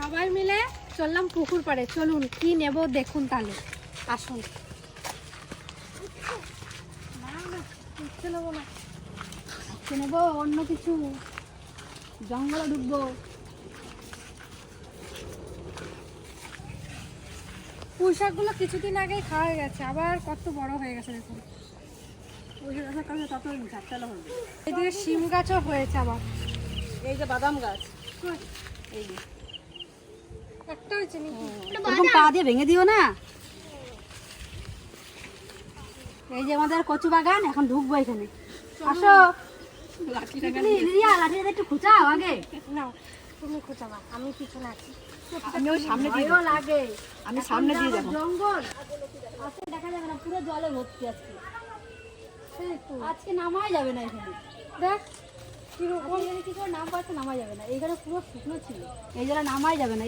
সবাই মিলে চললাম পুকুর পাড়ে। চলুন কি নেব দেখুন তাহলে, আসুন। নেবো না, নেবো অন্য কিছু, জঙ্গলে ঢুকবো। পুঁই শাকগুলো কিছুদিন আগেই খাওয়া হয়ে গেছে, আবার কত বড় হয়ে গেছে দেখুন। এদিকে শিম গাছও হয়েছে আবার। এই যে বাদাম গাছ, এই যে একটা হয়েছে এরকম পা দিয়ে ভেঙে দিও না। এই যে আমাদের কচু বাগান, এখন ঢুকবো এখানে। আসো লাঠিটা একটু খুঁচাও আগে। না তুমি খোঁচাবা, আমি পিছনে আছি। আমি ওই সামনে দিয়ে লাগে, আমি সামনে দিয়ে যাবো। জঙ্গল আজকে দেখা যাবে না, পুরো জলে ভর্তি আজকে। আজকে নামাই যাবে না এখানে। দেখ কিরকম কি করে নাম পাচ্ছে, নামাই যাবে না। এইখানে পুরো শুকনো ছিল, এই জায়গা নামাই যাবে না।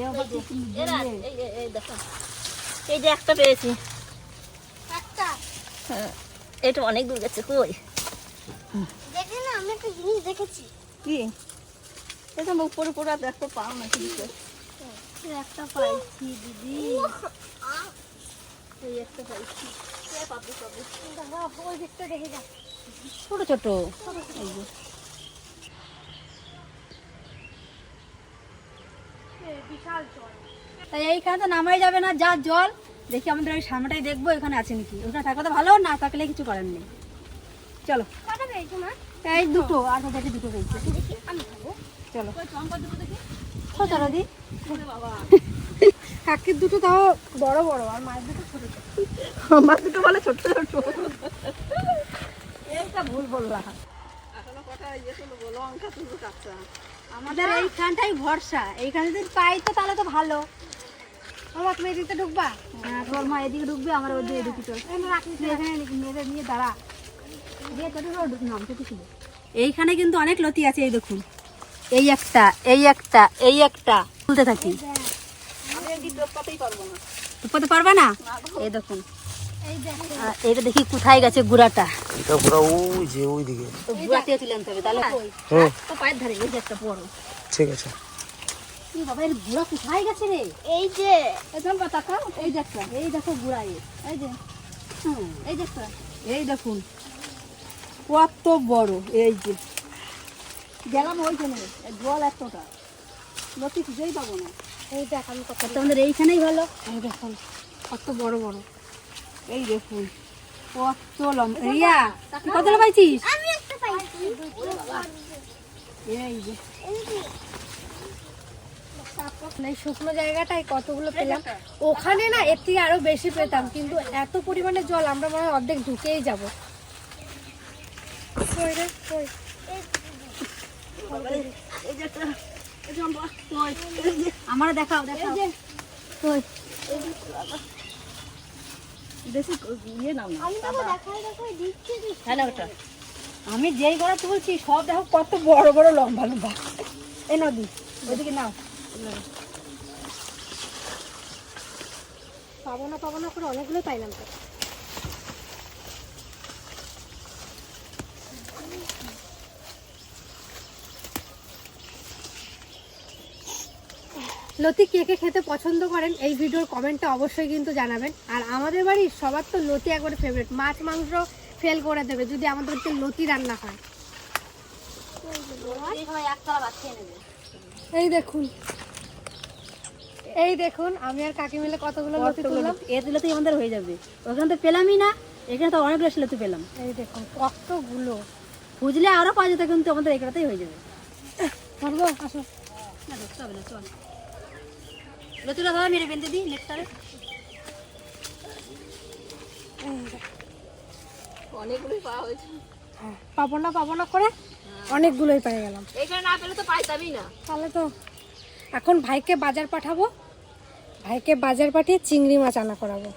এই যে একটা পেয়েছি, একটা এটা অনেক দূর গেছে। কই দেখি না, আমি একটা জিনিস দেখেছি। কি এটা মুখ পরে পরে একটা পাও না, কি একটা পাইছি দিদি, এই একটা পাইছি। ওই দিকটা দেখে যা, ছোট ছোট। এই যে বিশাল জল। তাই এইখানে তো নামাই যাবে না, যা জল। দেখি আমাদের ওই সামনেটাই দেখবো এখানে আছে নাকি। ওখানে থাকলে তো ভালো, না থাকলে কিছু করার নেই। চলো। কটা পেয়েছো মা? এই দুটো, আর দেখি দুটো পেয়েছে। আমি খাবো। চলো ছোট দি। কাকির দুটো তাও বড় বড়, আর মায়ের দুটো ছোট ছোট। আমার দুটো বলে ছোট ছোট। একটা ভুল বললাম। আমাদের এইখানটাই ভরসা, এইখানে যদি পাই তো তাহলে তো ভালো। বাবা তুমি এদিকে ঢুকবা? হ্যাঁ, তোর মা এদিকে ঢুকবে, আমার ওই দিকে ঢুকি। চল তুই এখানে মেয়েদের নিয়ে দাঁড়া। এইখানে কিন্তু অনেক লতি আছে, এই দেখুন। এই একটা, এই একটা, এই একটা তুলতে থাকি। টুপাতে পারবে না? এই দেখুন, এটা দেখি কোথায় গেছে গুড়াটা। এটা পুরো ওই যে ওই দিকে। তো গুড়া থেকে তুলে আনতে হবে তাহলে। হ্যাঁ তো পায়ের ধারে এই যে একটা বড়। ঠিক আছে। কি বাবা, এর গুড়া কোথায় গেছে রে? এই যে একদম তাকাও, এই যে একটা, এই দেখো গুড়া। এই যে এই যে একটা, এই দেখুন কত বড়। এই যে গেলাম ওইখানে, জল এতটা, লতি খুঁজেই পাবো না। এই দেখ আমি কত তোমাদের এইখানেই ভালো। এই দেখুন কত বড় বড়। এই দেখুন কত লম্বা। রিয়া তুই কতটা পাইছিস? আমি একটা পাইছি। এই যে এই শুকনো জায়গাটায় কতগুলো পেলাম। ওখানে না এর থেকে আরো বেশি পেতাম, কিন্তু এত পরিমাণে জল আমরা মনে হয় অর্ধেক ঢুকেই যাবো। আমার দেখাও দেখাও। কই বেশি ইয়ে নাও না। হ্যাঁ না ওটা আমি যেই গড়া তুলছি সব দেখো কত বড় বড় লম্বা লম্বা। এই নদী ওইদিকে নাও। পাবো না করে অনেকগুলো পাইলাম তো। লতি কে কে খেতে পছন্দ করেন এই ভিডিওর কমেন্টে অবশ্যই কিন্তু জানাবেন। আর আমাদের বাড়ির সবার তো লতি একবারে ফেভারিট, মাছ মাংস ফেল করে দেবে যদি আমাদেরকে লতি রান্না হয়। এই দেখুন, এই দেখুন আমি আর কাকি মিলে কতগুলো লতি তুললাম। এ দিলেতেই আমাদের হয়ে যাবে। ওখানে তো পেলামই না, এখানে তো অনেকগুলো লতি পেলাম। এই দেখুন কতগুলো, খুঁজলে আরো পাওয়া যেত, কিন্তু আমাদের এখানেতেই হয়ে যাবে। ধরবো আসো। না দেখতে হবে না, চল লতিটা ধরো, মেরে বেঁধে দিই নেটটারে। অনেকগুলোই পাওয়া হয়েছে। হ্যাঁ, পাবো না করে অনেকগুলোই পেয়ে গেলাম। এখানে না পেলে তো পাইতামই না। তাহলে তো এখন ভাইকে বাজার পাঠাবো, ভাইকে বাজার পাঠিয়ে চিংড়ি মাছ আনা করাবো।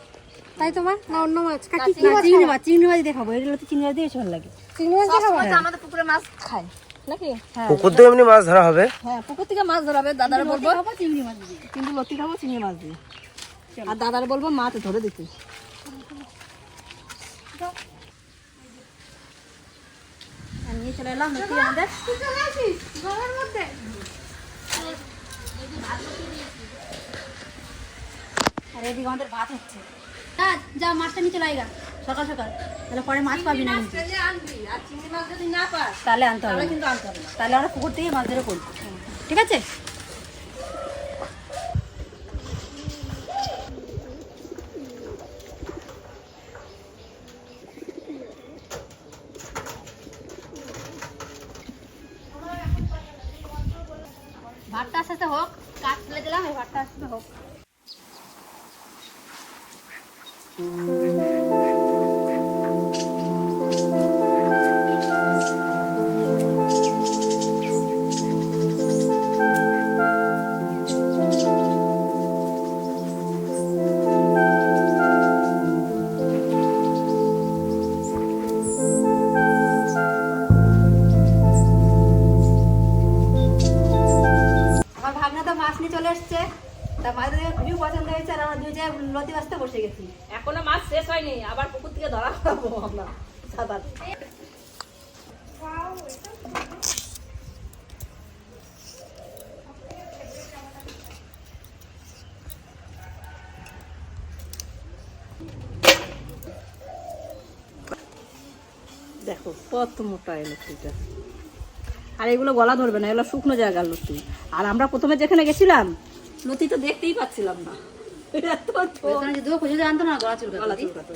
তাই তোমার না অন্য মাছ? কাকি কি মাছ? চিংড়ি মাছ দেখাবো। এগুলো তো চিংড়ি মাছ দিয়ে বেশি ভালো লাগে। চিংড়ি মাছ দেখাবো? আমাদের পুকুরে মাছ খায় নাকি? হ্যাঁ পুকুর দিয়ে এমনি মাছ ধরা হবে। হ্যাঁ, পুকুর থেকে মাছ ধরাবে। দাদার বলবো চিংড়ি মাছ দিয়ে, কিন্তু লতি খাবো চিংড়ি মাছ দিয়ে। আর দাদার বলবো মাছ ধরে দিতে। নিয়ে চলে এলাম লতি আমাদের। ঘরের মধ্যে আর এদিকে আমাদের ভাত হচ্ছে। হ্যাঁ যা মাছটা নিচে লাইগা সকাল সকাল, তাহলে পরে মাছ পাবি না কিন্তু। আর চিংড়ি মাছ যদি না পাস তাহলে আনতে হবে, কিন্তু আনতে হবে না। তাহলে আমরা পুকুর থেকে মাছ ধরে করবো, ঠিক আছে? ভাতটা আস্তে আস্তে হোক, কাজ ফেলে দিলাম, এই ভাতটা আস্তে আস্তে হোক। আমার ভাগনা তো মাছ নিয়ে চলে এসছে, তা মাছ দেখে খুবই পছন্দ হয়েছে, আর আমরা দুই জায়গায় লতি বাঁচতে বসে গেছি। এখনো মাছ শেষ হয়নি, আবার পুকুর থেকে ধরা খাবো আমরা সাদা। দেখো কত মোটা এই লতিটা, আর এগুলো গলা ধরবে না, এগুলো শুকনো জায়গার লতি। আর আমরা প্রথমে যেখানে গেছিলাম লতি তো দেখতেই পাচ্ছিলাম না, যদি আনতো না গলা চুলকাতো।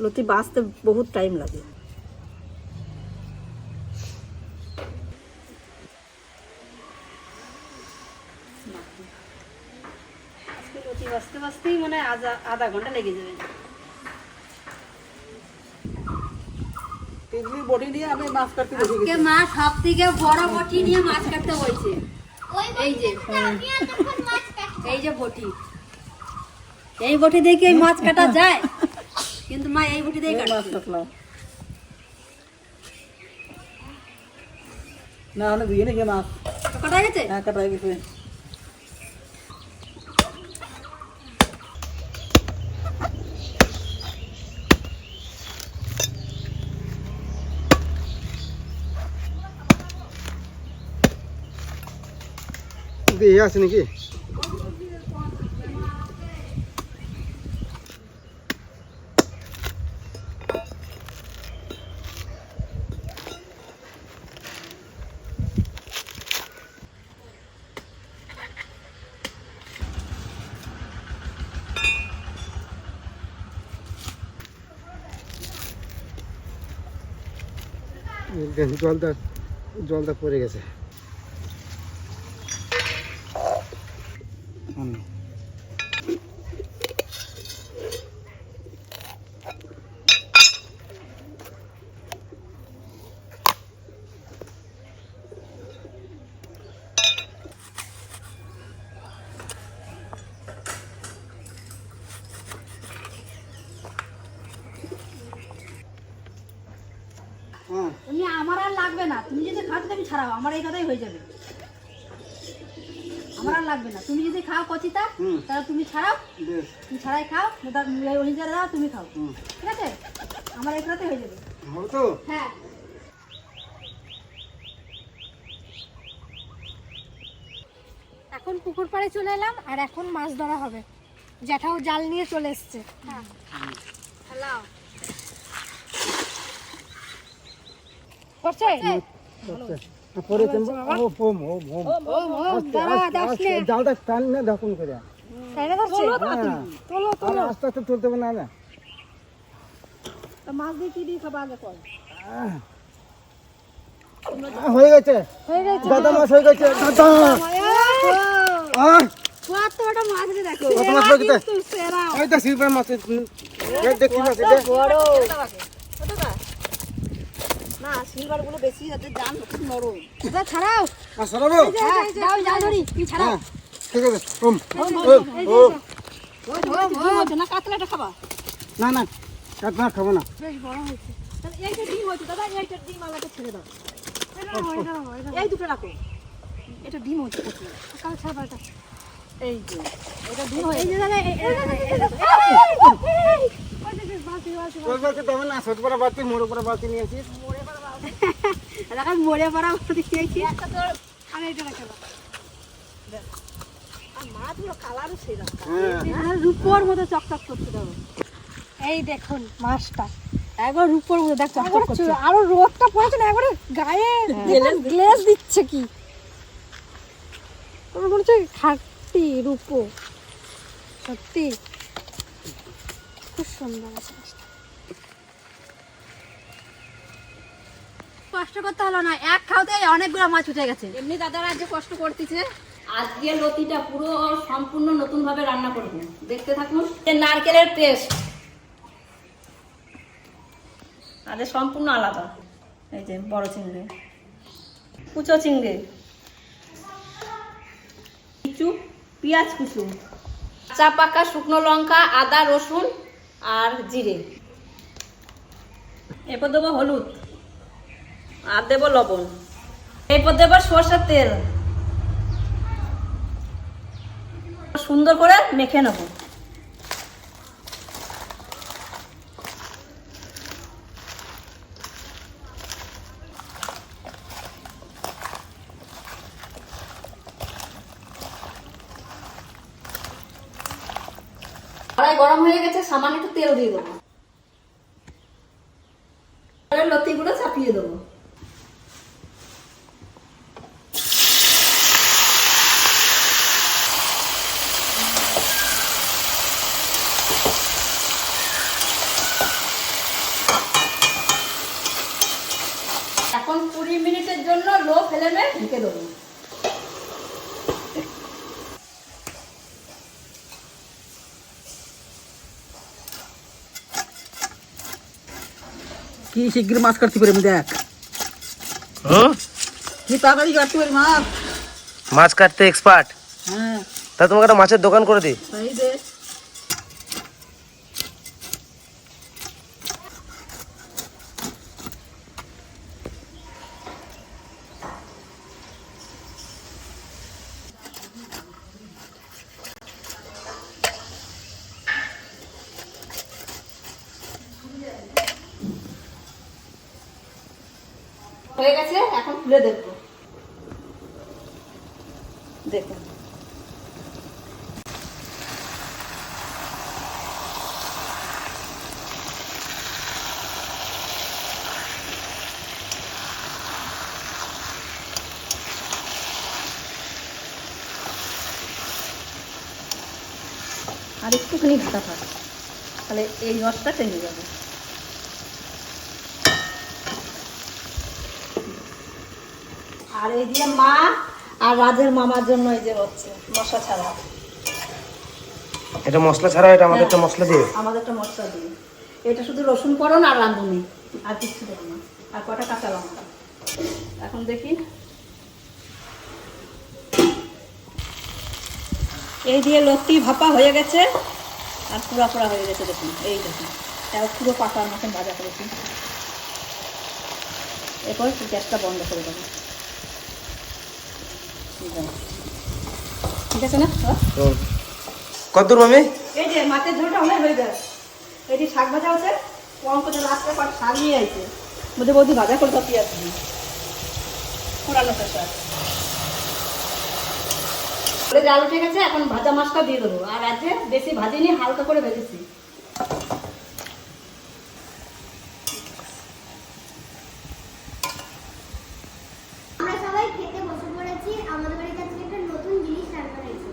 লতি বাঁচতে বহুত টাইম লাগে। লতি বাঁচতে বাঁচতেই মানে আধা ঘন্টা লেগে যাবে। বটি নিয়ে আমি মাছ কাটতে বসে আজকে মা সব থেকে বড় বটি নিয়ে মাছ কাটতে বলছে। এই যে এই যে বটি, এই বটি দিয়ে কি মাছ কাটা যায়? কিন্তু মা এই বটি দিয়ে মাছ কাটছে। কাটলাম না, অনেক দিয়ে নাকি মাছ কাটা গেছে? হ্যাঁ কাটা গেছে। ইয়ে আছে নাকি? জলটা পড়ে গেছে। তুমি আমার আর লাগবে না, তুমি যদি খাও তো তুমি ছাড়াও, আমার এই কথাই হয়ে যাবে। আমার আর লাগবে না, তুমি যদি খাও কচিতা তাহলে তুমি ছাড়াও, তুমি ছাড়াই খাও, অনিতারে দাও, তুমি খাও, ঠিক আছে? আমার এই কথাই হয়ে যাবে। হবে তো? হ্যাঁ। এখন পুকুর পাড়ে চলে এলাম, আর এখন মাছ ধরা হবে। জ্যাঠাও জাল নিয়ে চলে এসছে। হ্যালো করছে? পরে জালটা টান না দেখুন করে তাই না ধরছে? তোলো তোলো। আস্তে আস্তে তুলতে হবে না। মাছ দিয়ে কি দিয়ে খাবা আগে কর? হয়ে গেছে, হয়ে গেছে। দাদা মাছ হয়ে গেছে। দাদা কতটা মাছ রে দেখো। কত মাছ হয়ে গেছে? সেরা। ওই তো সিলভার মাছ, দেখি মাছ এটা বড় কতটা? না সিলভার গুলো বেশি, যাতে জান খুব নরম। দাদা ছাড়াও। মাছ সরাবো? যাও যাও ধরি, তুমি ছাড়াও। হ্যাঁ ঠিক আছে। ওম ডিম হচ্ছে না, কাতলাটা খাবা? না না কাটনা খাবো না। বেশ বড় হয়েছে। তাহলে এইটা ডিম হচ্ছে দাদা, এইটা ডিম আমাকে ছেড়ে দাও। এটা এই দুটো রাখো, এটা ডিম হচ্ছে প্রচুর। কাল ছাড়াটা। এই যে এটা ডিম হয়ে এই যে দাদা তোর বালতি দেবে না, ছোট বড় বালতি, মোড় উপরে বালতি নিয়েছিস। দেখো মরে পড়া দিয়েছি। আমি এটা রাখতে আর মাছগুলো কালারও সেরকম, হ্যাঁ। রূপোর মতো চকচক করতে দেবো। এই দেখুন মাছটা একবার রূপোর মতো দেখ চকচক করছে। আরো রোদটা পড়েছে না একবারে গায়ে গ্লেজ দিচ্ছে কি আমার মনে হচ্ছে খাঁটি রূপো সত্যি খুব সুন্দর আছে মাছটা। কষ্ট করতে হলো না, এক খাওয়াতে অনেকগুলো মাছ উঠে গেছে। এমনি দাদারা আজকে কষ্ট করতেছে। আজকে লতিটা পুরো সম্পূর্ণ নতুন ভাবে রান্না করবো, দেখতে থাকুন। নারকেলের পেস্ট আজ সম্পূর্ণ আলাদা। এই যে বড় চিংড়ি, কুচো চিংড়ি, কিছু পেঁয়াজ কুচু, কাঁচা পাকা শুকনো লঙ্কা, আদা রসুন আর জিরে। এরপর দেবো হলুদ আর দেবো লবণ। এরপর দেবো সরষের তেল। সুন্দর করে মেখে নেব। কড়াই গরম হয়ে গেছে, সামান্য একটু তেল দিয়ে দেবো। লতিগুলো চাপিয়ে দেবো। এখন 20 মিনিটের জন্য লো ফ্লেমে ঢেকে দেবো। কি শিগগির মাছ কাটতে পারি আমি, দেখ হুম, কি তাড়াতাড়ি কাটতে পারি মাছ। মাছ কাটতে এক্সপার্ট। হ্যাঁ তা তোমাকে একটা মাছের দোকান করে দিই। তাই দে। হয়ে গেছে, এখন খুলে দেখবো। দেখুন আর একটুখানি ঢাকা থাক, তাহলে এই রসটা টেনে যাবে। আর এই যে মা আর রাজের মামার জন্য এই যে হচ্ছে মশলা ছাড়া। এটা মশলা ছাড়া, এটা আমাদের একটা মশলা দিয়ে। আমাদেরটা মশলা দিয়ে, এটা শুধু রসুন করন আর রাঁধুনি, আর কিছু দেবো না, আর কটা কাঁচা লঙ্কা। এখন দেখি, এই দিয়ে লতি ভাপা হয়ে গেছে আর পুরা পুরা হয়ে গেছে। দেখুন এই দেখুন, তারপর পুরো পাতার মতন ভাজা করেছি। এরপর গ্যাসটা বন্ধ করে দেবো। ঠিক আছে না? কতদূর মামি? এই যে মাছের ঝোলটা অনেক হয়ে যায়। এই যে শাক ভাজা আছে, কম করে রাত্রে পর শাক নিয়ে আইছে, মধ্যে বৌদি ভাজা করে পেঁয়াজ দিই, পুরানো শাক। জাল উঠে গেছে, এখন ভাজা মাছটা দিয়ে দেবো। আর আজকে বেশি ভাজিনি, হালকা করে ভেজেছি। আমরা সবাই খেতে বসে পড়েছি। আমাদের বাড়িতে আজকে একটা নতুন জিনিস রান্না হয়েছে,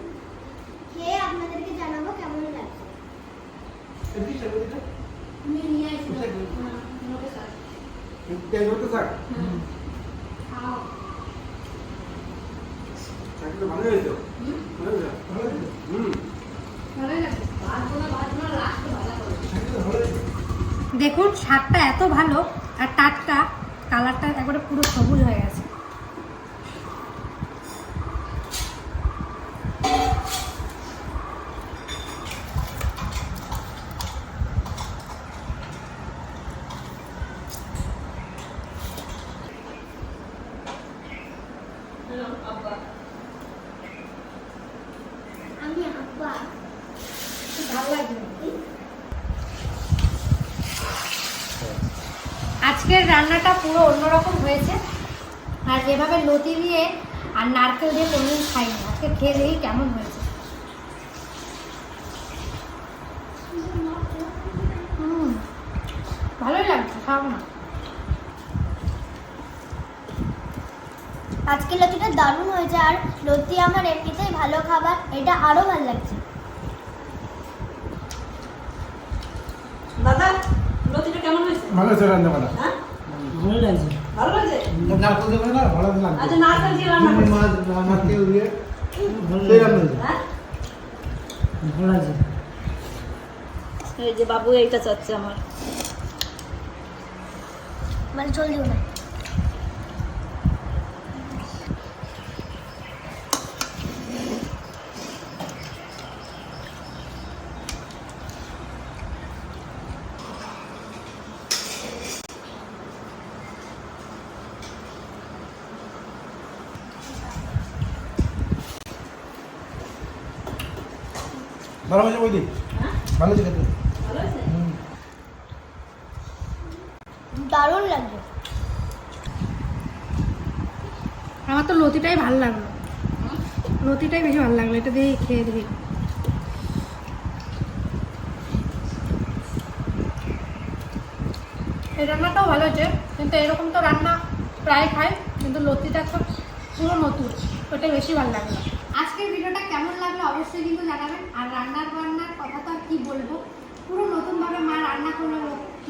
খেয়ে আপনাদেরকে জানাবো কেমন লাগছে। আমি নিয়ে আসলাম। তেল হতে থাক। খাও। চাকরিটা ভালো হয়েছে। ভালো হয়েছে। হুম। দেখুন শাকটা এত ভালো আর টাটকা, কালারটা একবারে পুরো সবুজ হয়ে গেছে। আমি আব্বা ভালো লাগবে। আজকের রান্নাটা পুরো অন্যরকম হয়েছে, আর যেভাবে লতি দিয়ে আর নারকেল দিয়ে কোনোদিন খাইনি। আজকে খেয়ে দেখি কেমন হয়েছে। ভালোই লাগছে, খাবো না। আজকে লতিটা দারুণ হয়েছে, আর লতি আমার এমনিতেই ভালো খাবার, এটা আরো ভালো লাগছে। দাদা লতিটা কেমন হয়েছে? ভালো আছে রান্না বান্না। হ্যাঁ ভালো লাগছে ভালো লাগছে। নারকেল দেবে না, ভালো লাগবে। আচ্ছা নারকেল দিয়ে রান্না চিংড়ি করছি। মাছ নারকেল দিয়ে সেই রান্না হয়েছে। হ্যাঁ ভালো লাগছে। এই যে বাবু এইটা চাচ্ছে আমার। মানে চল দিও না। ভালো হয়েছে বৌদি? ভালো হয়েছে খেতে? ভালো হয়েছে? দারুণ লাগছে। আমার তো লতিটাই ভালো লাগলো, লতিটাই বেশি ভালো লাগলো। এটা দিয়ে খেয়ে দেখি। এই রান্নাটাও ভালো হয়েছে, কিন্তু এরকম তো রান্না প্রায় খাই, কিন্তু লতিটা তো পুরো নতুন, ওটা বেশি ভালো লাগলো। আজকের ভিডিওটা কেমন লাগলো অবশ্যই কিন্তু জানাবেন। আর রান্নার কথা তো আর কি বলবো, পুরো নতুনভাবে মা রান্না করলো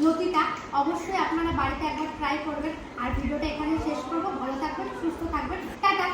লতিটা। অবশ্যই আপনারা বাড়িতে একবার ট্রাই করবেন। আর ভিডিওটা এখানে শেষ করবো। ভালো থাকবেন, সুস্থ থাকবেন, টাটা।